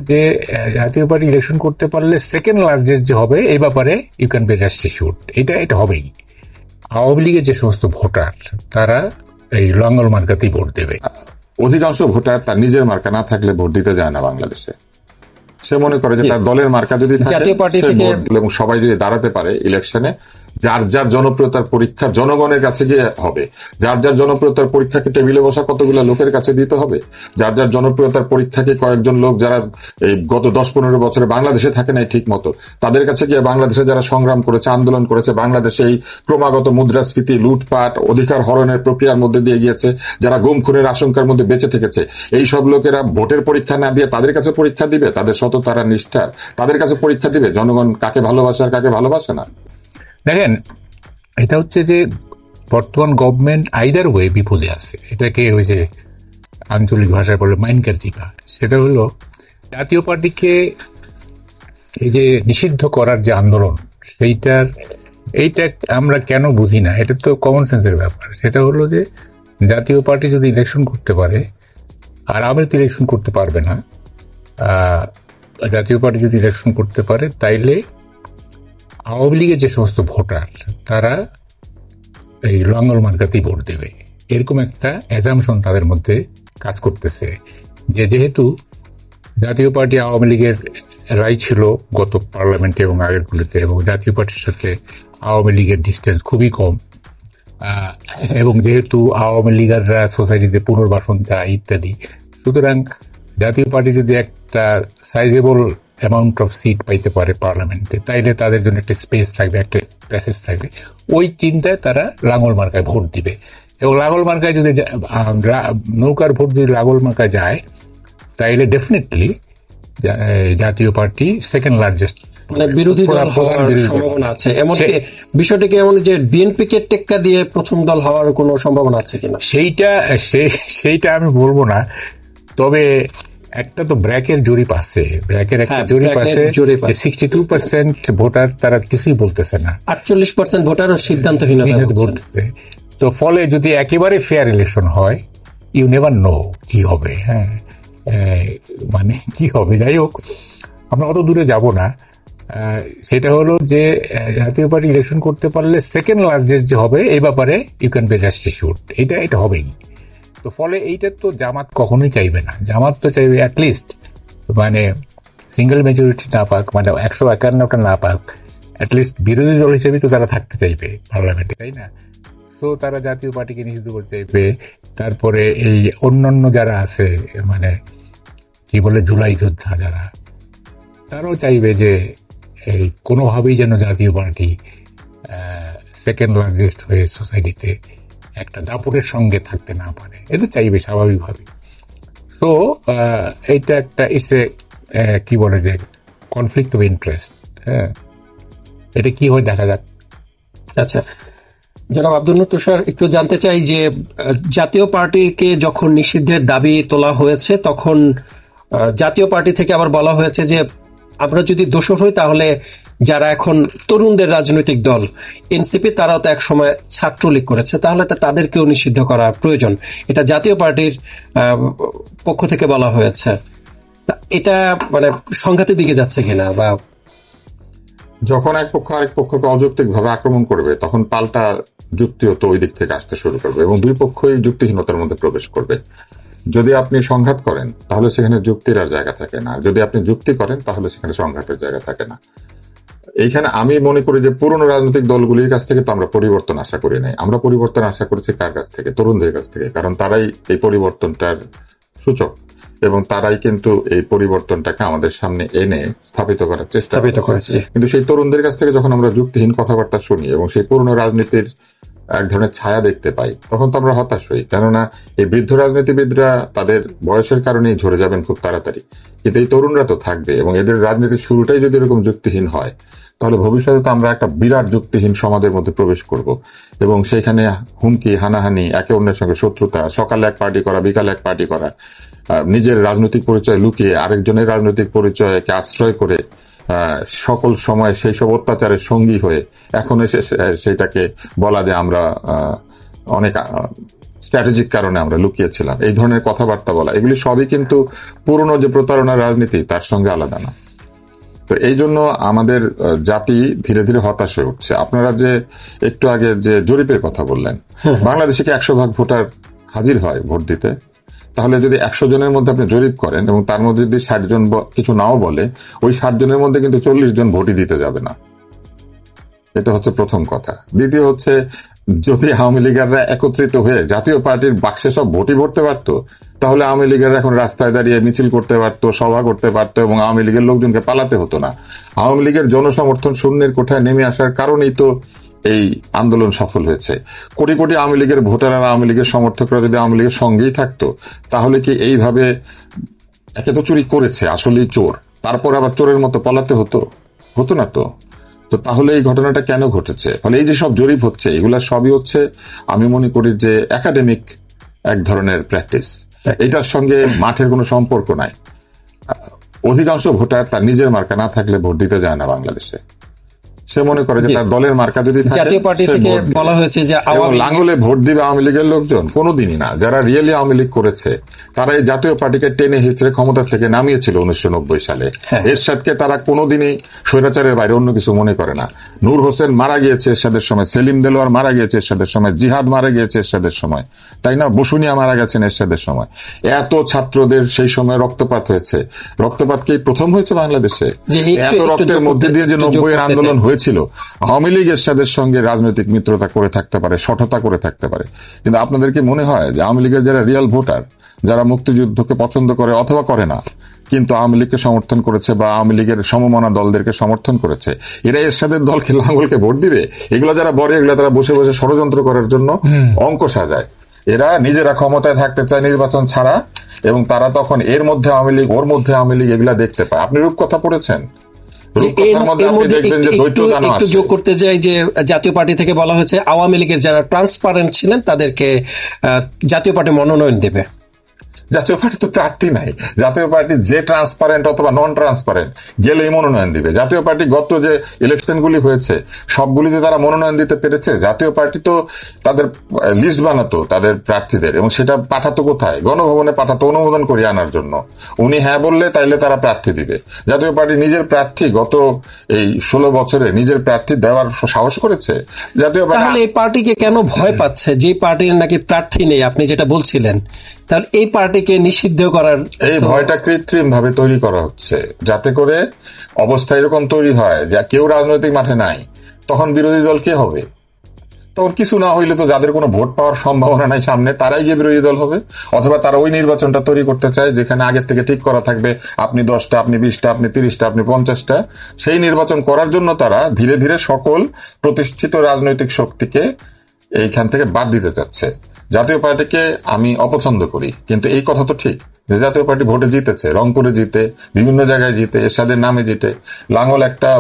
যে জাতীয় party election করতে পারলে সেকেন্ড লার্জেস্ট যে হবে এই ব্যাপারে you can be rest assured, এটা হবেই। আওয়ামী লীগের যে সমস্ত ভোটার তারা এই লাঙ্গল মার্কাতেই ভোট দেবে। অধিকাংশ ভোটার তার নিজের মার্কা না থাকলে ভোট দিতে যায় না বাংলাদেশে। সে মনে করে যে তার দলের মার্কা যদি থাকে এবং সবাই যদি দাঁড়াতে পারে ইলেকশনে, যার যার জনপ্রিয়তার পরীক্ষা জনগণের কাছে গিয়ে হবে। যার যার জনপ্রিয়তার পরীক্ষাকে টেবিলে বসা কতগুলো লোকের কাছে দিতে হবে। যার যার জনপ্রিয়তার পরীক্ষাকে কয়েকজন লোক যারা এই গত 10-15 বছরে বাংলাদেশে থাকে নাই ঠিক মতো, তাদের কাছে গিয়ে বাংলাদেশে যারা সংগ্রাম করেছে, আন্দোলন করেছে, বাংলাদেশে এই ক্রমাগত মুদ্রাস্ফীতি, লুটপাট, অধিকার হরণের প্রক্রিয়ার মধ্যে দিয়ে গিয়েছে, যারা গুম খুনের আশঙ্কার মধ্যে বেঁচে থেকেছে, এই সব লোকেরা ভোটের পরীক্ষা না দিয়ে তাদের কাছে পরীক্ষা দিবে, তাদের সততারা নিষ্ঠার তাদের কাছে পরীক্ষা দিবে জনগণ কাকে ভালোবাসে আর কাকে ভালোবাসে না। দেখেন, এটা হচ্ছে যে বর্তমান গভর্নমেন্ট আইদার ওয়ে বিপদে আছে। এটাকে ওই যে আঞ্চলিক ভাষায় বলে মাইনকার চিপা। সেটা হলো জাতীয় পার্টিকে এই যে নিষিদ্ধ করার যে আন্দোলন, এইটা আমরা কেন বুঝি না, এটা তো কমন সেন্সের ব্যাপার। সেটা হলো যে জাতীয় পার্টি যদি ইলেকশন করতে পারে আর আওয়ামী লীগ ইলেকশন করতে পারবে না, জাতীয় পার্টি যদি ইলেকশন করতে পারে তাইলে আওয়ামী লীগের যে সমস্ত ভোটার তারা এই লাঙ্গল মার্কাতেই ভোট দেবে, এরকম একটা অ্যাজামশন তাদের মধ্যে কাজ করতেছে। যেহেতু জাতীয় পার্টি আওয়ামী লীগের রায় ছিল গত পার্লামেন্টে এবং আগেরগুলিতে, এবং জাতীয় পার্টির সাথে আওয়ামী লীগের ডিস্টেন্স খুবই কম, এবং যেহেতু আওয়ামী লীগাররা সোসাইটিতে পুনর্বাসন চায় ইত্যাদি, সুতরাং জাতীয় পার্টি যদি একটা সাইজেবল অ্যামাউন্ট অফ সিট পাইতে পারে পার্লামেন্টে, তাইলে তাদের জন্য একটা স্পেস থাকবে, একটা প্যাসেজ থাকবে। ওই চিন্তায় তারা লাঙ্গল মার্কায় ভোট দিবে। এবং লাঙ্গল মার্কায় যদি নৌকার ভোট যদি লাঙ্গল মার্কায় যায়, তাইলে ডেফিনেটলি জাতীয় পার্টি সেকেন্ড লার্জেস্ট মানে বিরোধী দল হওয়ার সম্ভাবনা আছে। এমনকি বিষয়টিকে এমন যে বিএনপিকে টেক্কা দিয়ে প্রথম দল হওয়ার কোনো সম্ভাবনা আছে কিনা সেইটা আমি বলবো না। তবে একটা তো ব্র্যাকের জরিপ আছে, ব্র্যাকের একটা জরিপ আছে 62% ভোটার তারা কিছুই বলতেছে না, 48% ভোটার সিদ্ধান্তহীনতা বলতেছে। তো ফলে যদি একেবারে ফেয়ার ইলেকশন হয়, ইউ নেভার নো কি হবে। হ্যাঁ, মানে কি হবে, যাই হোক আমরা অত দূরে যাব না। সেটা হলো যে জাতীয় পার্টি ইলেকশন করতে পারলে সেকেন্ড লার্জেস্ট যে হবে এই ব্যাপারে you can be rest assured, এটা হবেই। তো ফলে এইটা তো জামাত কখনোই চাইবে না। জামাত তো চাইবে অ্যাটলিস্ট মানে সিঙ্গেল মেজরিটি না পাক, মানে 151টা না পাক, অ্যাটলিস্ট বিরোধী দল হিসেবে তো তারা থাকতে চাইবে পার্লামেন্টে, তাই না? সো তারা জাতীয় পার্টিকে নিষিদ্ধ করতে চাইবে। তারপরে এই অন্যান্য যারা আছে, মানে কি বলে জুলাই যোদ্ধা যারা, তারাও চাইবে যে এই কোনোভাবেই যেন জাতীয় পার্টি সেকেন্ড লার্জেস্ট হয়ে সোসাইটিতে একটা দাপটের সঙ্গে থাকতে না পারে, এটা চাইবে স্বাভাবিকভাবে। সো এইটা একটা কি বলে যে কনফ্লিক্ট অফ ইন্টারেস্ট। হ্যাঁ, এটা কি হয় দেখা যাক। আচ্ছা জনাব আব্দুল নূর তুষার, একটু জানতে চাই যে জাতীয় পার্টিকে যখন নিষিদ্ধের দাবি তোলা হয়েছে তখন জাতীয় পার্টি থেকে আবার বলা হয়েছে যে আমরা যদি দোষর হই তাহলে যারা এখন তরুণদের রাজনৈতিক দল এনসিপি, তারাও তো এক সময় ছাত্রলীগ করেছে, তাহলে তো তাদেরকেও নিষিদ্ধ করা প্রয়োজন, এটা জাতীয় পার্টির পক্ষ থেকে বলা হয়েছে। এটা মানে সংঘাতের দিকে যাচ্ছে কিনা, বা যখন এক পক্ষ আরেক পক্ষকে অযৌক্তিক ভাবে আক্রমণ করবে তখন পাল্টা যুক্তিও তো ওই দিক থেকে আসতে শুরু করবে এবং দুই পক্ষই যুক্তিহীনতার মধ্যে প্রবেশ করবে। যদি আপনি সংঘাত করেন তাহলে সেখানে যুক্তির আর জায়গা থাকে না, যদি আপনি যুক্তি করেন তাহলে সেখানে সংঘাতের জায়গা থাকে না। এইখানে আমি মনে করি যে পুরনো রাজনৈতিক দলগুলির কাছ থেকে তো আমরা পরিবর্তন আশা করি নাই, আমরা পরিবর্তন আশা করেছি কার কাছ থেকে? তরুণদের কাছ থেকে, কারণ তারাই এই পরিবর্তনটার সূচক এবং তারাই কিন্তু এই পরিবর্তনটাকে আমাদের সামনে এনে স্থাপিত করার চেষ্টা করেছে। কিন্তু সেই তরুণদের কাছ থেকে যখন আমরা যুক্তিহীন কথাবার্তা শুনি এবং সেই পুরনো রাজনীতির এক ধরনের ছায়া দেখতে পাই, তখন তো আমরা হতাশ হই। কেননা এই বৃদ্ধ রাজনীতিবিদরা তাদের বয়সের কারণেই ঝরে যাবেন খুব তাড়াতাড়ি, কিন্তু এই তরুণরা তো থাকবে এবং এদের রাজনীতির শুরুটাই যদি এরকম যুক্তিহীন হয় তাহলে ভবিষ্যতে তো আমরা একটা বিরাট যুক্তিহীন সমাজের মধ্যে প্রবেশ করব এবং সেইখানে হুমকি, হানাহানি, একে অন্যের সঙ্গে শত্রুতা, সকালে এক পার্টি করা, বিকালে এক পার্টি করা, নিজের রাজনৈতিক পরিচয় লুকিয়ে আরেকজনের রাজনৈতিক পরিচয়কে আশ্রয় করে সকল সময় সেই সব অত্যাচারের সঙ্গী হয়ে এখন এসে সেটাকে বলা যে আমরা অনেক স্ট্র্যাটেজিক কারণে আমরা লুকিয়েছিলাম, এই ধরনের কথাবার্তা বলা, এগুলি সবই কিন্তু পুরনো যে প্রতারণার রাজনীতি তার সঙ্গে আলাদা না। তো এই জন্য আমাদের জাতি ধীরে ধীরে হতাশ হয়ে উঠছে। আপনারা যে একটু আগে যে জরিপের কথা বললেন, বাংলাদেশে কি 100% ভোটার হাজির হয় ভোট দিতে? তাহলে যদি 100 জনের মধ্যে আপনি জরিপ করেন এবং তার মধ্যে যদি 60 জন কিছু নাও বলে, ওই 60 জনের মধ্যে কিন্তু 40 জন ভোটই দিতে যাবে না। এটা হচ্ছে প্রথম কথা। দ্বিতীয় হচ্ছে, যদি আওয়ামী লীগাররা একত্রিত হয়ে জাতীয় পার্টির বাক্সে সব ভোটই ভরতে পারত, তাহলে আওয়ামী লীগের এখন রাস্তায় দাঁড়িয়ে মিছিল করতে পারতো, সভা করতে পারতো এবং আওয়ামী লীগের লোকজনকে পালাতে হতো না। আওয়ামী লীগের জনসমর্থন শূন্যের কোঠায় নেমে আসার কারণেই তো এই আন্দোলন সফল হয়েছে। কোটি কোটি আওয়ামী লীগের ভোটাররা, আওয়ামী লীগের সমর্থকরা যদি আওয়ামী লীগের সঙ্গেই থাকতো, তাহলে কি এইভাবে একে তো চুরি করেছে, আসলেই চোর, তারপর আবার চোরের মতো পালাতে হতো? হতো না তো। তো তাহলে এই ঘটনাটা কেন ঘটেছে? ফলে এই যে সব জরিপ হচ্ছে, এগুলা সবই হচ্ছে আমি মনে করি যে একাডেমিক এক ধরনের প্র্যাকটিস। এটার সঙ্গে মাঠের কোনো সম্পর্ক নাই। অধিকাংশ ভোটার তার নিজের মার্কা না থাকলে ভোট দিতে যায় না বাংলাদেশে। সে মনে করে যে তার দলের মার্কা যদি থাকে, জাতীয় পার্টি থেকে বলা হয়েছে যে লাঙ্গলে ভোট দিবে আওয়ামী লীগের লোকজন, কোনোদিনই না। যারা রিয়েলি আওয়ামী লীগ করেছে তারা এই জাতীয় পার্টিকে টেনে হিচড়ে ক্ষমতা থেকে নামিয়েছিল 1990 সালে। এরশাদকে তারা কোনোদিনই স্বৈরাচারের বাইরে অন্য কিছু মনে করে না। নূর হোসেন মারা গিয়েছে এরশাদের সময়, সেলিম দেলোয়ার মারা গিয়েছে এরশাদের সময়, জিহাদ মারা গিয়েছে এরশাদের সময়, তাই না? বসুনিয়া মারা গেছেন এরশাদের সময়। এত ছাত্রদের সেই সময় রক্তপাত হয়েছে। রক্তপাত কি প্রথম হয়েছে বাংলাদেশে? এত রক্তের মধ্যে দিয়ে যে 90-এর আন্দোলন হয়েছিল, আওয়ামী লীগ এরশাদের সঙ্গে রাজনৈতিক মিত্রতা করে থাকতে পারে, সঠতা করে থাকতে পারে, কিন্তু আপনাদের কি মনে হয় যে আওয়ামী লীগের যারা রিয়াল ভোটার, যারা মুক্তিযুদ্ধকে পছন্দ করে অথবা করে না কিন্তু আওয়ামী লীগকে সমর্থন করেছে বা আওয়ামী লীগের সমমনা দলদেরকে সমর্থন করেছে, এরা এরশাদের দলকে লাঙ্গলকে ভোট দিবে? এগুলো যারা বলে, এগুলো তারা বসে বসে ষড়যন্ত্র করার জন্য অঙ্ক সাজায়। এরা নিজেরা ক্ষমতায় থাকতে চায় নির্বাচন ছাড়া, এবং তারা তখন এর মধ্যে আওয়ামী লীগ, ওর মধ্যে আওয়ামী লীগ, এগুলা দেখতে পায়। আপনি রূপকথা পড়েছেন? একটু যোগ করতে চাই যে জাতীয় পার্টি থেকে বলা হয়েছে আওয়ামী লীগের যারা ট্রান্সপারেন্ট ছিলেন তাদেরকে জাতীয় পার্টি মনোনয়ন দেবে। জাতীয় পার্টি তো প্রার্থী নাই। জাতীয় পার্টি যে ট্রান্সপারেন্ট অথবা নন ট্রান্সপারেন্ট গেলেই মনোনয়ন দিবে। জাতীয় পার্টি গত যে ইলেকশনগুলি হয়েছে সবগুলিতে তারা মনোনয়ন দিতে পেরেছে। জাতীয় পার্টি তো তাদের লিস্ট বানাতো তাদের প্রার্থীদের, এবং সেটা পাঠাতো কোথায়? গণভবনে পাঠাতো অনুমোদন করিয়ে আনার জন্য। উনি হ্যাঁ বললে তাইলে তারা প্রার্থী দিবে। জাতীয় পার্টি নিজের প্রার্থী গত এই 16 বছরে নিজের প্রার্থী দেওয়ার সাহস করেছে জাতীয় পার্টি। তাহলে এই পার্টিকে কেন ভয় পাচ্ছে? যে পার্টির নাকি প্রার্থী নেই, আপনি যেটা বলছিলেন, তাহলে এই পার্টিকে নিষিদ্ধ করার এই ভয়টা কৃত্রিম ভাবে তৈরি করা হচ্ছে, যাতে করে অবস্থা এরকম তৈরি হয় যে কেউ রাজনৈতিক মাঠে নাই, তখন বিরোধী দল কে হবে? তখন কিছু না হইলে তো যাদের কোনো ভোট পাওয়ার সম্ভাবনা নাই সামনে, তারাই গিয়ে বিরোধী দল হবে। অথবা তারা ওই নির্বাচনটা তৈরি করতে চায় যেখানে আগের থেকে ঠিক করা থাকবে আপনি 10টা, আপনি 20টা, আপনি 30টা, আপনি 50টা। সেই নির্বাচন করার জন্য তারা ধীরে ধীরে সকল প্রতিষ্ঠিত রাজনৈতিক শক্তিকে এইখান থেকে বাদ দিতে চাচ্ছে। জাতীয় পার্টিকে আমি অপছন্দ করি, কিন্তু এই কথা তো ঠিক যে জাতীয় পার্টি ভোটে জিতেছে, রংপুরে জিতে, বিভিন্ন জায়গায় জিতে, এরশাদের নামে জিতে, লাঙ্গল একটা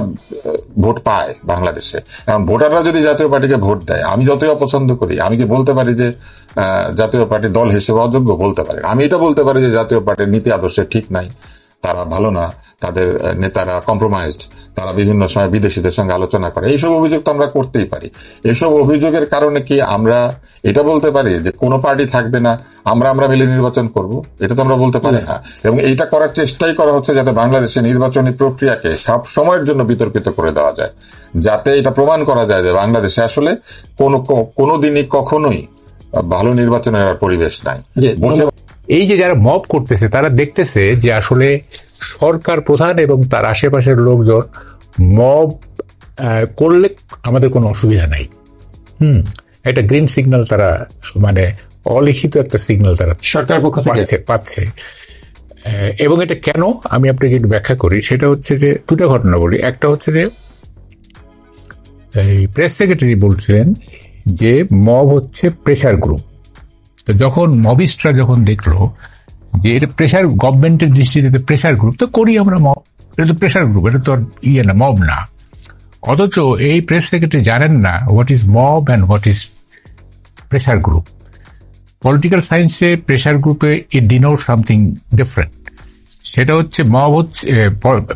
ভোট পায় বাংলাদেশে। কারণ ভোটাররা যদি জাতীয় পার্টিকে ভোট দেয়, আমি যতই অপছন্দ করি, আমি কি বলতে পারি যে জাতীয় পার্টি দল হিসেবে অযোগ্য? বলতে পারি। আমি এটা বলতে পারি যে জাতীয় পার্টির নীতি আদর্শে ঠিক নাই, তারা ভালো না, তাদের নেতারা কম্প্রোমাইজড, তারা বিভিন্ন সময় বিদেশিদের সঙ্গে আলোচনা করে। এইসব অভিযোগ তো আমরা করতেই পারি। এইসব অভিযোগের কারণে কি আমরা এটা বলতে পারি যে কোনো পার্টি থাকবে না, আমরা মিলে নির্বাচন করব? এটা তো আমরা বলতে পারি না। এবং এইটা করার চেষ্টাই করা হচ্ছে যাতে বাংলাদেশের নির্বাচনী প্রক্রিয়াকে সব সময়ের জন্য বিতর্কিত করে দেওয়া যায়, যাতে এটা প্রমাণ করা যায় যে বাংলাদেশে আসলে কোনো দিনই কখনোই ভালো নির্বাচনের পরিবেশ নাই। এই যে যারা মব করতেছে তারা দেখতেছে যে আসলে সরকার প্রধান এবং তার আশেপাশের লোকজন মব করলে আমাদের কোনো অসুবিধা নাই। একটা গ্রিন সিগন্যাল তারা, মানে অলিখিত একটা সিগন্যাল তারা সরকার পক্ষ থেকে পাচ্ছে। এবং এটা কেন আমি আপনাকে একটু ব্যাখ্যা করি। সেটা হচ্ছে যে দুটো ঘটনা বলি। একটা হচ্ছে যে এই প্রেস সেক্রেটারি বলছিলেন যে মব হচ্ছে প্রেশার গ্রুপ। তো যখন মবিস্টরা যখন দেখলো যে এটা প্রেশার, গভর্নমেন্টের দৃষ্টিতে প্রেশার গ্রুপ, তো করি আমরা মব, এটা তো প্রেশার গ্রুপ, এটা তো আর না, মব না। অথচ এই প্রেস সেক্রেটারি জানেন না what is mob and what is pressure group. Political সায়েন্সে প্রেশার গ্রুপে ইট ডিনোট সামথিং ডিফারেন্ট। সেটা হচ্ছে মব হচ্ছে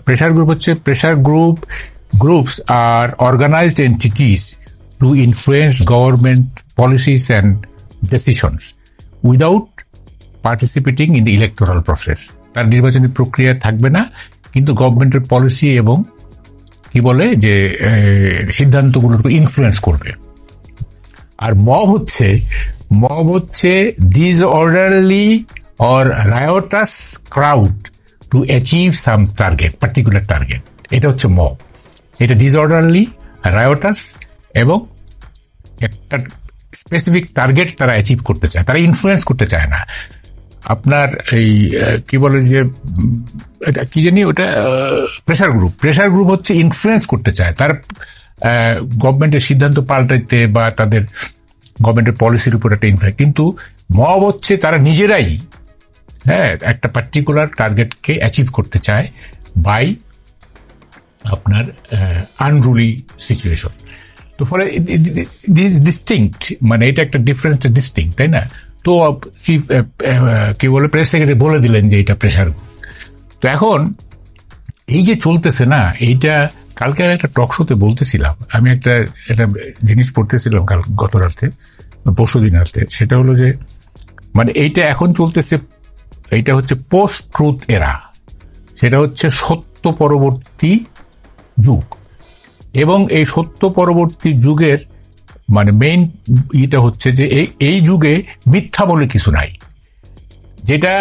প্রেশার গ্রুপ হচ্ছে pressure groups are organized entities to influence government policies and decisions. Without participating in the electoral process. তার নির্বাচনী প্রক্রিয়া থাকবে না, কিন্তু গভর্নমেন্টের পলিসি এবং কি বলে যে সিদ্ধান্তগুলোর ইনফ্লুয়েন্স করবে। আর মব হচ্ছে disorderly or riotous crowd to achieve some target, particular target. এটা হচ্ছে মব। এটা ডিসঅর্ডারলি, রায়োটাস এবং একটা স্পেসিফিক টার্গেট তারা অ্যাচিভ করতে চায়, তারা ইনফ্লুয়েন্স করতে চায় না। আপনার এই কি বলে যে এটা কি জানি ওটা প্রেশার গ্রুপ হচ্ছে ইনফ্লুয়েন্স করতে চায়, তার গভর্নমেন্টের সিদ্ধান্ত পাল্টাইতে বা তাদের গভর্নমেন্টের পলিসির উপর একটা ইনফ্লুয়েন্স। কিন্তু মব হচ্ছে তারা নিজেরাই একটা পার্টিকুলার টার্গেটকে অ্যাচিভ করতে চায় বাই আপনার আনরুলি সিচুয়েশন। তো ফলে ডিস্টিংক্ট, মানে এটা একটা ডিফারেন্স ডিস্টিংক্ট, তাই না? তো চিফ কি বলে প্রেস সেক্রেটারি বলে দিলেন যে এটা প্রেশার। তো এখন এই যে চলতেছে না, এইটা কালকে একটা টক শোতে বলতেছিলাম, আমি একটা জিনিস পড়তেছিলাম গত রাতে, পরশুদিন রাতে। সেটা হলো যে মানে এইটা এখন চলতেছে, এইটা হচ্ছে পোস্ট ট্রুথ এরা, সেটা হচ্ছে সত্য পরবর্তী যুগ। এবং এই সত্য পরবর্তী যুগের মানে মেইন ইটা হচ্ছে যে এই যুগে মিথ্যা বলে কিছু নাই। যেটা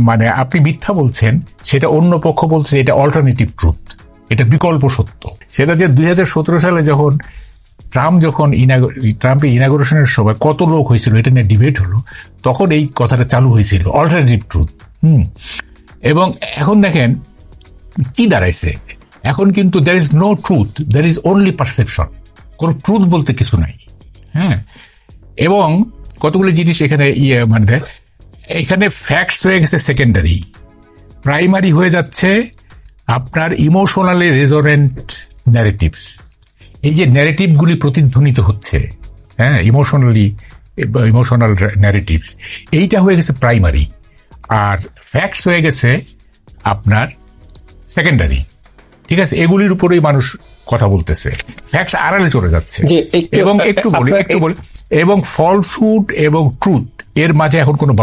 মানে আপনি মিথ্যা বলছেন, সেটা অন্য পক্ষ বলছে এটা অল্টারনেটিভ ট্রুথ, এটা বিকল্প সত্য। সেটা যে 2017 সালে যখন ট্রাম্পের ইনাগুরেশনের সময় কত লোক হয়েছিল, এটা নিয়ে ডিবেট হলো, তখন এই কথাটা চালু হয়েছিল, অল্টারনেটিভ ট্রুথ। এবং এখন দেখেন কি দাঁড়াইছে, এখন কিন্তু there is no truth, there is only perception. কোনো ট্রুথ বলতে কিছু নাই। এবং কতগুলো জিনিস এখানে মানে এখানে ফ্যাক্টস হয়ে গেছে সেকেন্ডারি, প্রাইমারি হয়ে যাচ্ছে আপনার ইমোশনালি রেজোনেন্ট ন্যারেটিভস। এই যে ন্যারেটিভগুলি প্রতিধ্বনিত হচ্ছে, ইমোশনাল ন্যারেটিভস, এইটা হয়ে গেছে প্রাইমারি, আর ফ্যাক্টস হয়ে গেছে আপনার সেকেন্ডারি। ঠিক আছে, এগুলির উপরেই মানুষ কথা বলতেছে, ফ্যাক্টস আড়ালে চলে যাচ্ছে। এবং একটু বলি এবং ফলসহুড এবং ট্রুথ এর মাঝে এখন কোনো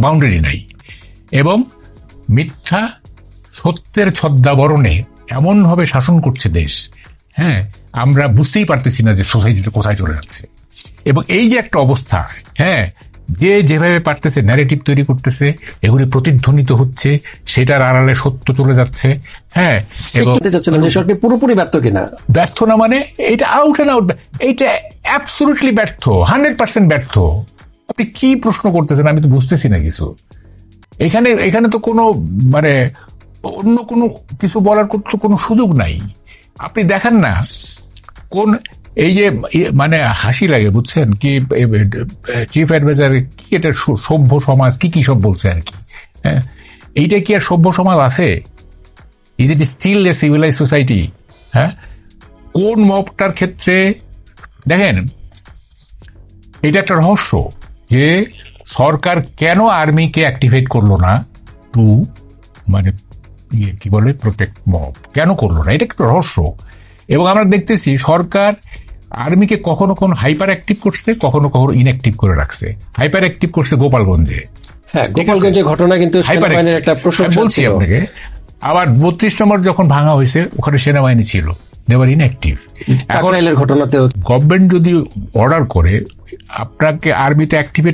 বাউন্ডারি নাই, এবং মিথ্যা সত্যের ছদ্মাবরণে এমন ভাবে শাসন করছে দেশ, আমরা বুঝতেই পারতেছি না যে সোসাইটিটা কোথায় চলে যাচ্ছে। এবং এই যে একটা অবস্থা, যে যেভাবে পারতেছে ন্যারেটিভ তৈরি করতেছে, এগুলি প্রতিধ্বনিত হচ্ছে, সেটার আড়ালে সত্য চলে যাচ্ছে। এবং পুরোপুরি ব্যর্থ কিনা? ব্যর্থ না মানে এটা আউট অ্যান্ড আউট, এইটা অ্যাবসলিউটলি ব্যর্থ, 100% ব্যর্থ। আপনি কি প্রশ্ন করতেছেন আমি তো বুঝতেছি না কিছু। এখানে তো কোনো মানে অন্য কোনো কিছু বলার তো কোনো সুযোগ নাই। আপনি দেখেন না কোন এই যে মানে হাসি লাগে, বুঝছেন কি, চিফ অ্যাডভাইজার কি এটা সভ্য সমাজ কি সব বলছে আর কি। এইটা কি আর সভ্য সমাজ আছে? Is it still a civilise society? কোন মবটার ক্ষেত্রে দেখেন, এটা একটা রহস্য যে সরকার কেন আর্মিকে অ্যাক্টিভেট করলো না টু মানে কি বলে প্রোটেক্ট মব, কেন করলো না, এটা একটা রহস্য। এবং আমরা দেখতেছি সরকার আর্মিকে কখনো হাইপার অ্যাক্টিভ করছে, কখনো ইনঅ্যাক্টিভ করে রাখছে। হাইপার অ্যাক্টিভ করছে গোপালগঞ্জে, গোপালগঞ্জের ঘটনা কিন্তু সেনাবাহিনীর একটা প্রশংসা বলছি আপনাকে। আবার 32 নম্বর যখন ভাঙা হয়েছে, ওখানে সেনাবাহিনী ছিল, দেওয়ার ইনঅ্যাক্টিভ। এখন ঘটনাতে গভর্নমেন্ট যদি অর্ডার করে আপনাকে আর্মিতে অ্যাক্টিভেট